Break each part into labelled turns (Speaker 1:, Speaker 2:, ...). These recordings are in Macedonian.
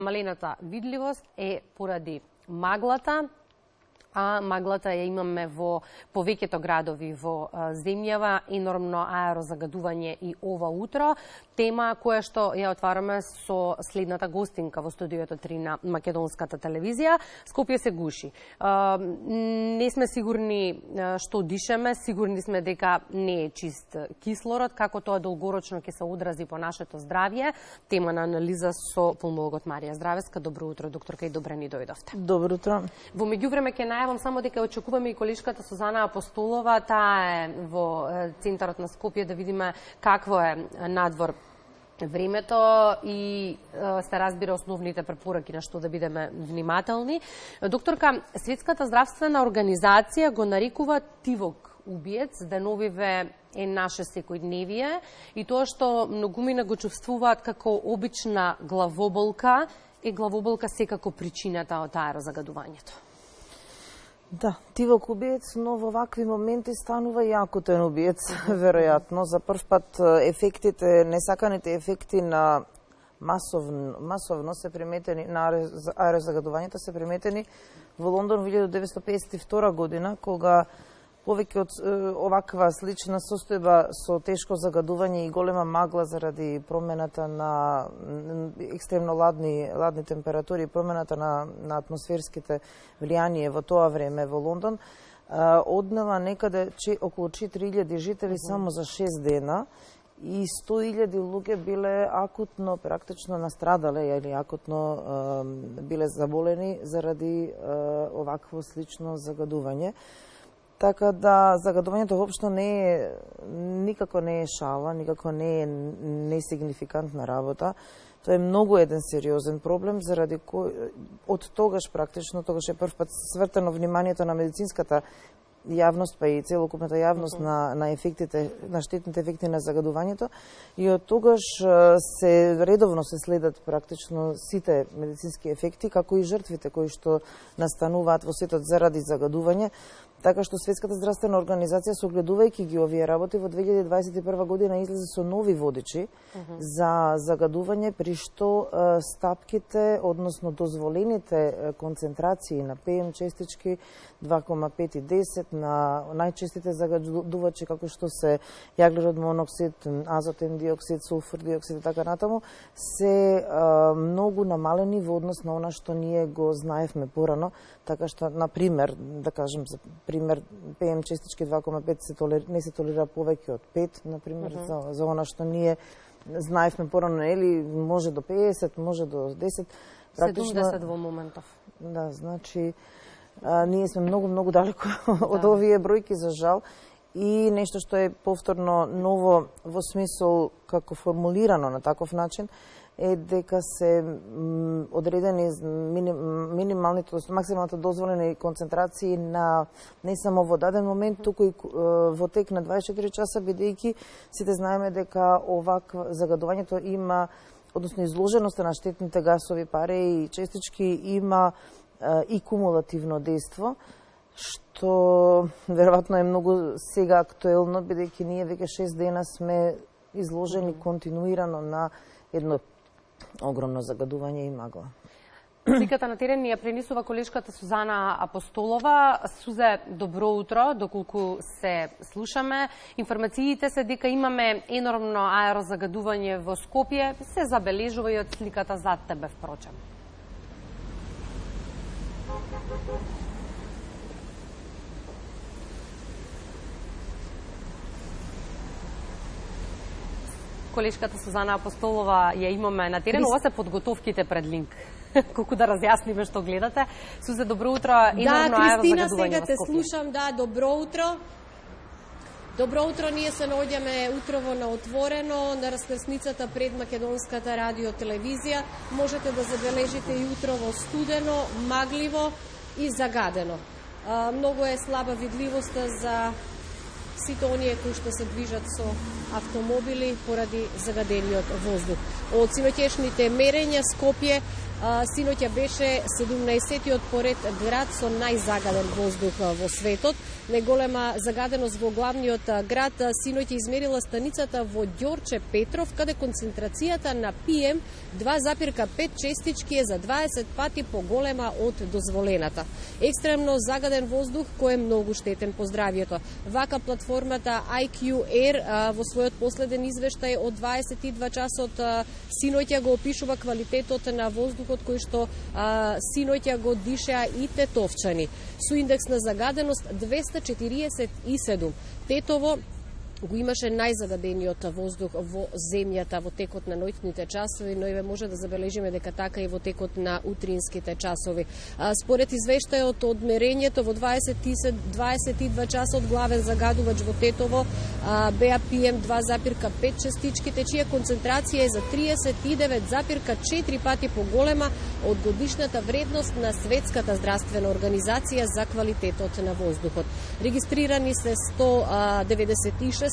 Speaker 1: Малената видливост е поради маглата, а маглата ја имаме во повеќето градови во земјава, енормно аерозагадување и ова утро. Тема која што ја отвараме со следната гостинка во студиото 3 на Македонската телевизија. Скопје се гуши. Не сме сигурни што дишеме, сигурни сме дека не е чист кислород, како тоа долгорочно ќе се одрази по нашето здравје. Тема на анализа со пулмологот Марија Здравеска. Добро утро, докторка, и добре ни дојдовте.
Speaker 2: Добро утро.
Speaker 1: Во меѓувреме ќе најавам само дека очекуваме и колешката Сузана Апостолова. Таа е во центарот на Скопје, да видиме какво е надвор времето и се разбира основните препораки на што да бидеме внимателни. Докторка, Светската здравствена организација го нарекува тивок убиец, деновиве е наше секојдневие и тоа што многумина го чувствуваат како обична главоболка, е главоболка секако причината од аерозагадувањето.
Speaker 2: Да, тивок убиец, но во вакви моменти станува и акутен убиец, веројатно. За прв пат ефектите, несаканите ефекти на масовно се приметени, на аерозагадувањето се приметени во Лондон во 1952 година, кога повеќе од оваква слична состојба со тешко загадување и голема магла заради промената на екстремно ладни температури и промената на атмосферските влијание во тоа време во Лондон, однела некаде околу 4000 жители само за 6 дена и 100.000 луѓе биле акутно, практично настрадале или акутно биле заболени заради овакво слично загадување. Така да загадувањето воопшто никако не е шала, никако не е несигнификантна работа. Тоа е многу еден сериозен проблем, заради кој од тогаш практично, тогаш е прв пат свртено вниманието на медицинската јавност, па и целокупната јавност на ефектите, на штетните ефекти на загадувањето, и од тогаш редовно се следат практично сите медицински ефекти, како и жртвите кои што настануваат во светот заради загадување. Така што Светската здравствена организација, согледувајќи ги овие работи, во 2021 година излезе со нови водичи за загадување, при што стапките, односно дозволените концентрации на ПМ честички 2,5 и 10, на најчестите загадувачи како што се јаглерод моноксид, азотен диоксид, сулфур диоксид и така натаму, се многу намалени во однос на она што ние го знаевме порано. Така што, на пример, да кажем, за пример, ПМ честички 2,5 не се толерира повеќе од 5, на пример, за она што ние знаевме порано, или може до 50, може до 10.
Speaker 1: 70 во моментов.
Speaker 2: Да, значи, ние сме многу далеко од овие бројки, за жал. И нешто што е повторно ново во смисол како формулирано на таков начин, е дека се одредени минималните, максималните дозволени концентрации на не само во даден момент, туку и во тек на 24 часа, бидејќи сите знаеме дека овакво загадувањето има, односно изложеноста на штетните гасови, пари и честички има и кумулативно дејство, што веројатно е многу сега актуелно, бидејќи ние веќе 6 дена сме изложени континуирано на едно огромно загадување и магла.
Speaker 1: Сликата на терен ни ја пренесува колешката Сузана Апостолова. Сузе, добро утро, доколку се слушаме. Информациите се дека имаме енормно аерозагадување во Скопје, се забележува и од сликата зад тебе, впрочем. Колешката Сузана Апостолова ја имаме на терен. Ова се подготовките пред линк. Колку да разјасниме што гледате. Сузе, добро утро.
Speaker 3: Да, Кристина, сега те слушам. Да, добро утро. Добро утро, ние се наоѓаме утрово на отворено, на раскрсницата пред Македонската радиотелевизија. Можете да забележите и утрово студено, магливо и загадено. Многу е слаба видливоста за сите оние кои што се движат со автомобили поради загадениот воздух. Од синоќешните мерења Скопје синоќа беше 17-тиот поред град со најзагаден воздух во светот. Најголема загаденост во главниот град синоќа измерила станицата во Ѓорче Петров, каде концентрацијата на PM 2,5 честички е за 20 пати поголема од дозволената. Екстремно загаден воздух кој е многу штетен по здравјето. Вака платформата IQ Air во својот последен извештај од 22 часот синоќа го опишува квалитетот на воздухот кој што синоќа го дишеа и тетовчани. Со индекс на загаденост 247. Тетово го имаше најзагадениот воздух во земјата во текот на ноќните часови, но еве може да забележиме дека така и во текот на утринските часови. Според извештајот од мерењето во 22 часот главен загадувач во Тетово беа PM 2,5 честичките, чија концентрација е за 39,4 пати поголема од годишната вредност на Светската здравствена организација за квалитетот на воздухот. Регистрирани се 196,8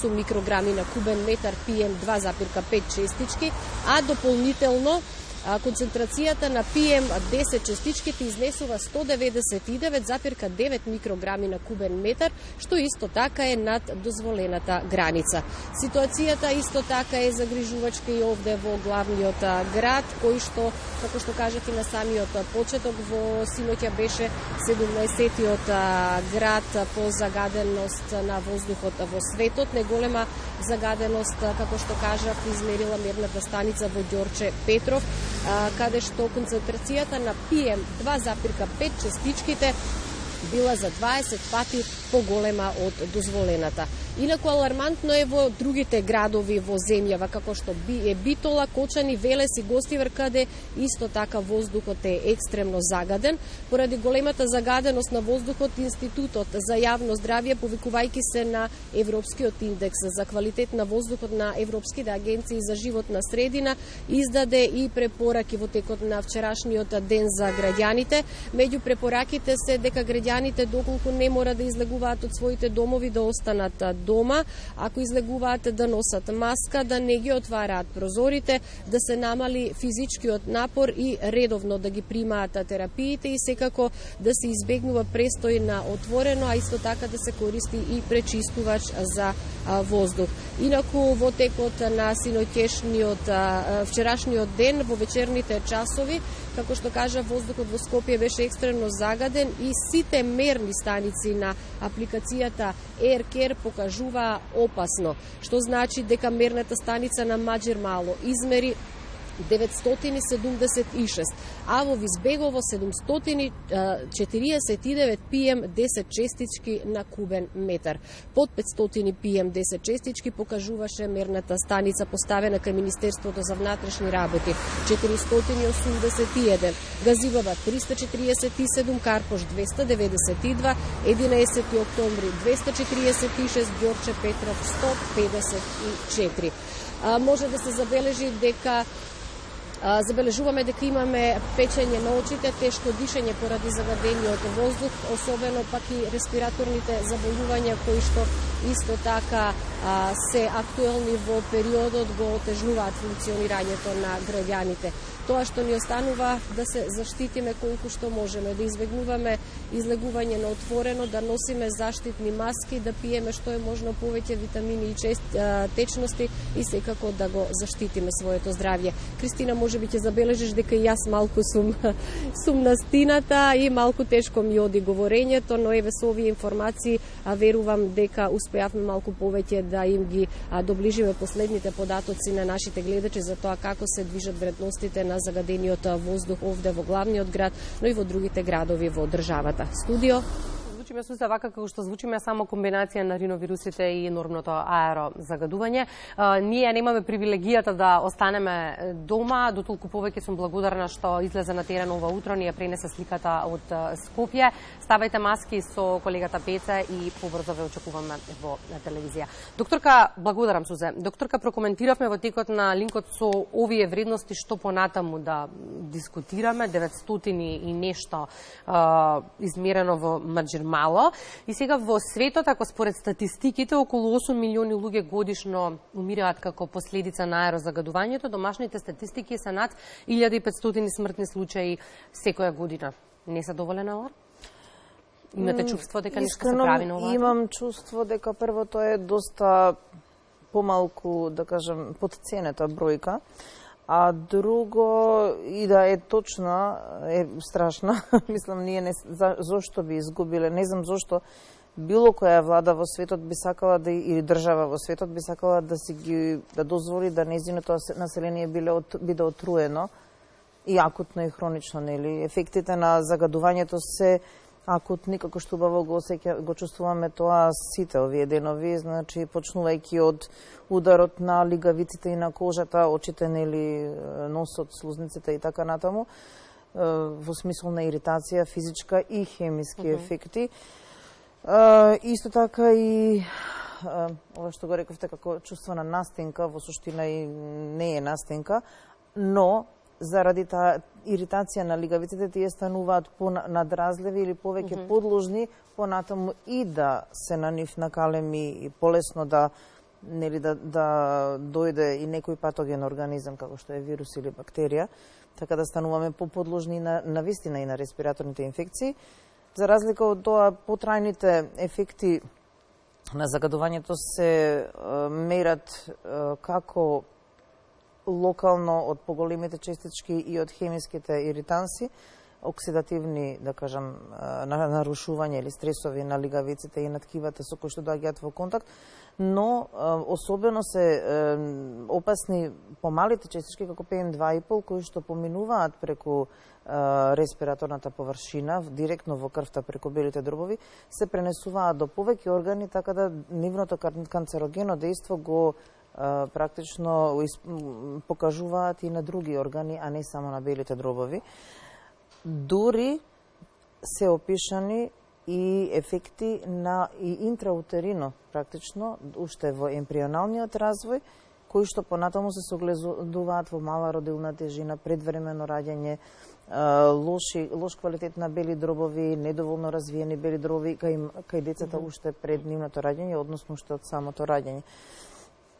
Speaker 3: микрограми на кубен метар PM 2,5 честички, а дополнително концентрацијата на PM 10 честичките изнесува 199,9 микрограми на кубен метар, што исто така е над дозволената граница. Ситуацијата исто така е загрижувачка и овде во главниот град, кој што, како што кажав и на самиот почеток, во синоќа беше 17-тиот град по загаденост на воздухот во светот. Неголема загаденост, како што кажав, измерила мерната станица во Ѓорче Петров, каде што концентрацијата на PM 2,5 честичките била за 20 пати поголема од дозволената. Инаку алармантно е во другите градови во земјава, како што е Битола, Кочани, Велес и Гостивар, каде исто така воздухот е екстремно загаден. Поради големата загаденост на воздухот, Институтот за јавно здравје, повикувајќи се на Европскиот индекс за квалитет на воздухот на Европските агенции за животна средина, издаде и препораки во текот на вчерашниот ден за граѓаните. Меѓу препораките се дека граѓаните доколку не мора да излегуваат од своите домови, да останат дома, ако излегуваат да носат маска, да не ги отвараат прозорите, да се намали физичкиот напор и редовно да ги примаат терапиите и секако да се избегнува престој на отворено, а исто така да се користи и пречистувач за воздух. Инаку во текот на вчерашниот ден, во вечерните часови, како што кажа, воздухот во Скопје беше екстремно загаден и сите мерни станици на апликацијата AirCare покажуваа опасно, што значи дека мерната станица на Маџир Мало измери 976, а во Визбегово 749 PM 10 честички на кубен метар. Под 500 PM 10 честички покажуваше мерната станица поставена кај Министерството за внатрешни работи 481, Газибаба 347, Карпош 292, 11 октомври 246, Ѓорче Петров 154. Може да се забележи дека забележуваме дека имаме печење на очите, тешко дишење поради загадениот воздух, особено пак и респираторните заболувања кои што исто така се актуелни во периодот го отежнуваат функционирањето на граѓаните. Тоа што ни останува да се заштитиме колку што можеме, да избегнуваме излегување на отворено, да носиме заштитни маски, да пиеме што е можно повеќе витамини и течности и секако да го заштитиме своето здравје. Кристина, можеби ќе забележиш дека и јас малку сум настината и малку тешко ми оди говорењето, но еве со овие информации верувам дека успеавме малку повеќе да им ги доближиме последните податоци на нашите гледачи за тоа како се движат вредностите на загадениот воздух овде во главниот град, но и во другите градови во државата. Студио.
Speaker 1: Звучиме сустав вака како што звучиме, само комбинација на риновирусите и нормното аерозагадување. Ние немаме привилегијата да останеме дома, дотолку повеќе сум благодарна што излезе на терен ова утро, ние пренесе сликата од Скопје. Ставајте маски со колегата Пеце и побрзо ве очекуваме во телевизија. Докторка, благодарам Сузе. Докторка, прокоментиравме во текот на линкот со овие вредности што понатаму да дискутираме, 900 и нешто измерено во Маџир мало. И сега во светот, ако според статистиките, околу 8 милиони луѓе годишно умираат како последица на аерозагадувањето, домашните статистики се над 1500 смртни случаи секоја година. Не се доволен аларм? Имате чувство дека нешто се прави на ова?
Speaker 2: Имам чувство дека прво тоа е доста помалку, да кажам, подценета бројка, а друго и да е точна, е страшна. Мислам, ние зошто би изгубиле, не знам зошто било која влада во светот би сакала да или држава во светот би сакала да да дозволи да нејзиното население биде отруено и акутно и хронично, нели? Ефектите на загадувањето се акутни, како што убаво го чувствуваме тоа сите овие денови, значи почнувајќи од ударот на лигавиците и на кожата, очите, нели, носот, слузниците и така натаму, во смисол на иритација, физичка и хемиски ефекти. Исто така и ова што го рековте како чувство на настинка, во суштина и не е настинка, но заради таа иритација на лигавиците тие стануваат понадразливи или повеќе подложни понатаму и да се на нив накалеми и полесно да нели да дојде и некој патоген организам како што е вирус или бактерија, така да стануваме поподложни на вистина и на респираторните инфекции. За разлика од тоа, потрајните ефекти на загадувањето се мерат како локално од поголемите честички и од хемиските иританси, оксидативни, да кажам, нарушување или стресови на лигавиците и на ткивата со кои што доаѓаат во контакт, но особено се опасни помалите честички како PM2,5 кои што поминуваат преку респираторната површина, директно во крвта преку белите дробови, се пренесуваат до повеќе органи, така да нивното канцерогено дејство го практично покажуваат и на други органи, а не само на белите дробови. Дури се опишани и ефекти на и интраутерино, практично, уште во ембрионалниот развој, кои што понатаму се согледуваат во мала родилна тежина, предвремено раѓање, лош квалитет на бели дробови, недоволно развиени бели дробови кај децата уште пред нивното раѓање, односно уште од самото раѓање.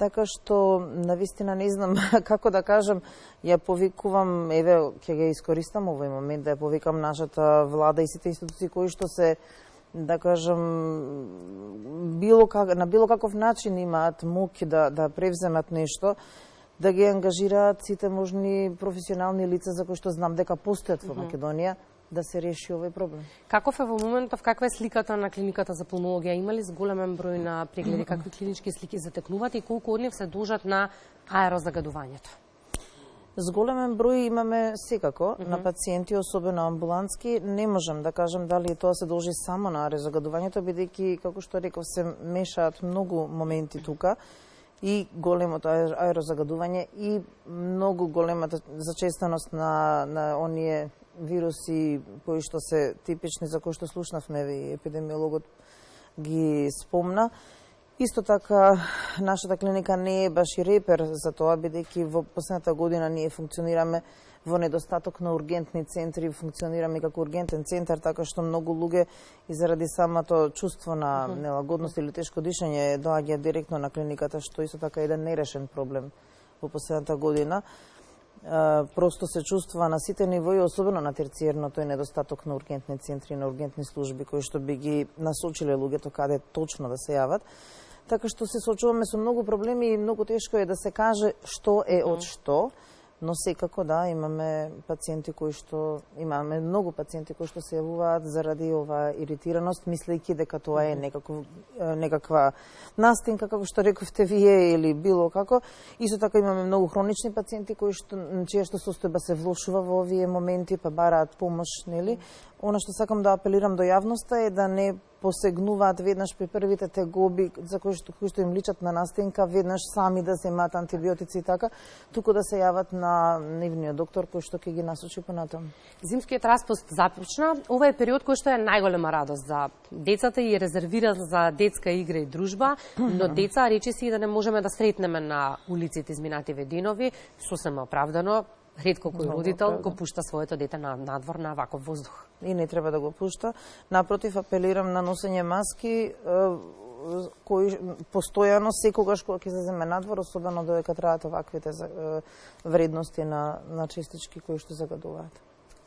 Speaker 2: Така што, навистина, не знам како да кажам, ја повикувам, еве, ќе ги искористам овој момент да ја повикам нашата влада и сите институции кои што се, да кажам, на било каков начин имаат моќ да превземат нешто, да ги ангажираат сите можни професионални лица за кои што знам дека постојат во Македонија, да се реши овој проблем.
Speaker 1: Каков е во моментов, каква е сликата на клиниката за пулмологија? Има ли зголемен број на прегледи, какви клинички слики затекнуваат и колку од нив се должат на аерозагадувањето?
Speaker 2: Зголемен број имаме секако на пациенти, особено амбулантски. Не можам да кажам дали тоа се должи само на аерозагадувањето, бидејќи, како што реков, се мешаат многу моменти тука, и големото аерозагадување и многу големата зачестеност на оние вируси кои што се типични, за кои што слушнавме и епидемиологот ги спомна. Исто така, нашата клиника не е баш и репер за тоа, бидејќи во последната година ние функционираме во недостаток на ургентни центри, функционираме како ургентен центар, така што многу луѓе и заради самото чувство на нелагодност или тешко дишање доаѓа директно на клиниката, што исто така е еден нерешен проблем во последната година. Просто се чувствува на сите нивои, особено на терциерното, е недостаток на ургентни центри, на ургентни служби кои што би ги насочиле луѓето каде точно да се јават. Така што се соочуваме со многу проблеми и многу тешко е да се каже што е од што, но секако да, имаме многу пациенти кои што се јавуваат заради оваа иритираност, мислејќи дека тоа е некаква настинка, како што рековте вие, или било како. Исто така имаме многу хронични пациенти чија состојба се влошува во овие моменти, па бараат помош, нели? Она што сакам да апелирам до јавноста е да не посегнуваат веднаш при првите тегоби за кои што им личат на настинка, веднаш сами да земаат антибиотици и така, туку да се јават на нивниот доктор кој што ќе ги насочи понатаму.
Speaker 1: Зимскиот распуст започна. Ова е период кој што е најголема радост за децата и е резервиран за детска игра и дружба, но деца речиси да не можеме да сретнеме на улиците изминативе денови, сосема оправдано. Ретко кој родител го пушта своето дете надвор на ваков воздух.
Speaker 2: И не треба да го пушта. Напротив, апелирам на носење маски кои постојано секогаш кога ќе излеземе надвор, особено додека траат оваквите вредности на честички кои што загадуваат.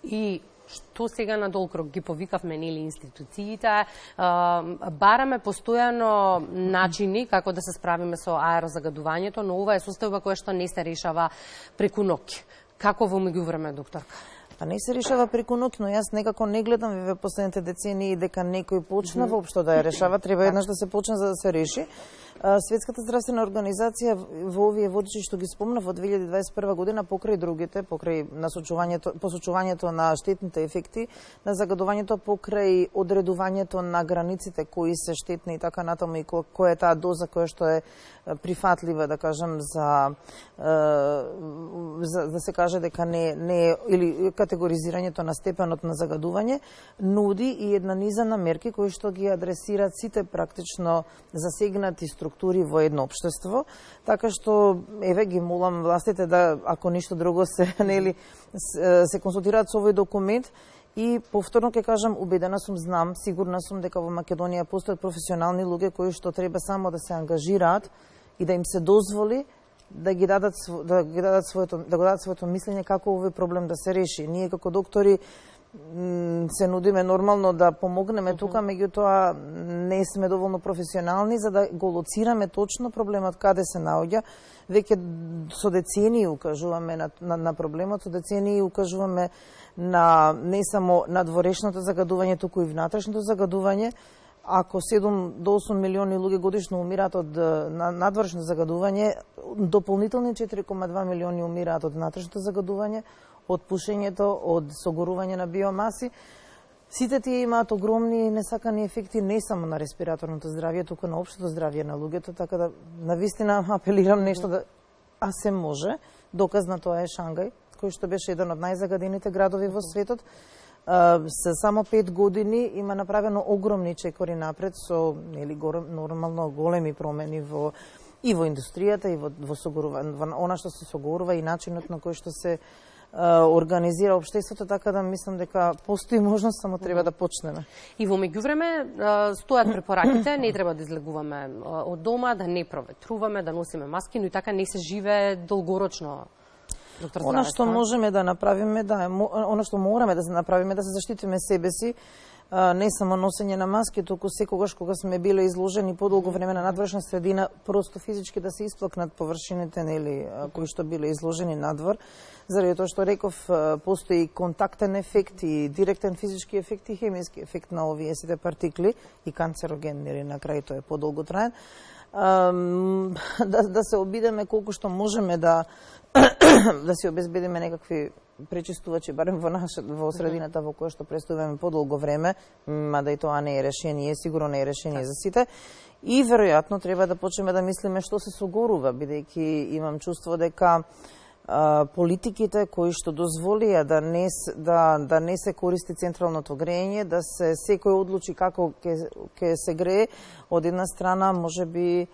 Speaker 1: И што сега на долг ги повикавме нели институциите, бараме постојано начини како да се справиме со аерозагадувањето, но ова е состојба која што не се решава преку ноќ. Како во меѓувреме, докторка?
Speaker 2: Па не се решава преку ноќ, но јас некако не гледам во последните децении дека некој почна воопшто да ја решава, треба еднаш да се почне за да се реши. Светската здравствена организација во овие водичи што ги спомна во 2021 година покрај другите, покрај посочувањето на штетните ефекти на загадувањето, покрај одредувањето на границите кои се штетни и така натаму и која е таа доза која што е прифатлива, да кажам, за да се каже дека не е или категоризирањето на степенот на загадување, нуди и една низа на мерки кои што ги адресираат сите практично засегнати структури во едно општество, така што еве ги молам властите да, ако ништо друго се консултираат со овој документ. И повторно ќе кажам, убедена сум, знам, сигурна сум дека во Македонија постојат професионални луѓе кои што треба само да се ангажираат и да им се дозволи да го дадат своето мислење како овој проблем да се реши. Ние како доктори се нудиме нормално да помогнеме тука, меѓутоа не сме доволно професионални за да го лоцираме точно проблемот каде се наоѓа. Веќе со децении укажуваме на проблемот, со децении укажуваме на не само надворешното загадување, туку и внатрешното загадување. Ако 7 до 8 милиони луѓе годишно умираат од надворешното загадување, дополнителни 4,2 милиони умираат од внатрешното загадување, од пушењето, од согорување на биомаси. Сите тие имаат огромни несакани ефекти не само на респираторното здравје, туку на општото здравје на луѓето, така да навистина апелирам нешто да се може. Доказ на тоа е Шангај, кој што беше еден од најзагадените градови во светот. Се само 5 години има направено огромни чекори напред со нормално големи промени во индустријата и во согорување, она што се согорува и начинот на кој што се организира општеството, така да мислам дека постои можност, само треба да почнеме.
Speaker 1: И во меѓувреме стојат препораките, не треба да излегуваме од дома, да не проветруваме, да носиме маски, но и така не се живее долгорочно.
Speaker 2: Она што можеме да направиме, она што мораме да се направиме, да се заштитиме себе си, не само носење на маски, туку секогаш кога сме биле изложени подолго време на надворешна средина, просто физички да се исплакнат површините кои што биле изложени надвор, заради тоа што реков, постои контактен ефект и директен физички ефект и хемиски ефект на овие сите партикли и канцероген, на крај тоа е подолго траен. Да се обидеме колку што можеме да си обезбедиме некакви пречистувачи, барем во средината во која што престојуваме подолго време, мада и тоа не е решение, сигурно не е решение за сите. И веројатно треба да почнеме да мислиме што се согорува, бидејќи имам чувство дека политиките кои што дозволија да не се користи централното грејење, да се секој одлучи како ќе се грее, од една страна можеби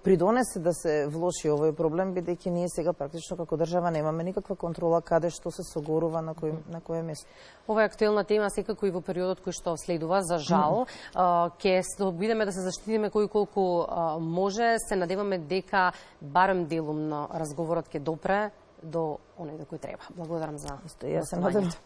Speaker 2: придонесе да се влоши овој проблем, бидејќи ние сега практично како држава немаме никаква контрола каде што се согорува на кое место.
Speaker 1: Ова е актуелна тема секако и во периодот кој што следува, за жал. Ќе се обидеме да се заштитиме кој колку може, се надеваме дека барем делумно разговорот ќе допре до оној до кој треба. Благодарам за
Speaker 2: гостувањето.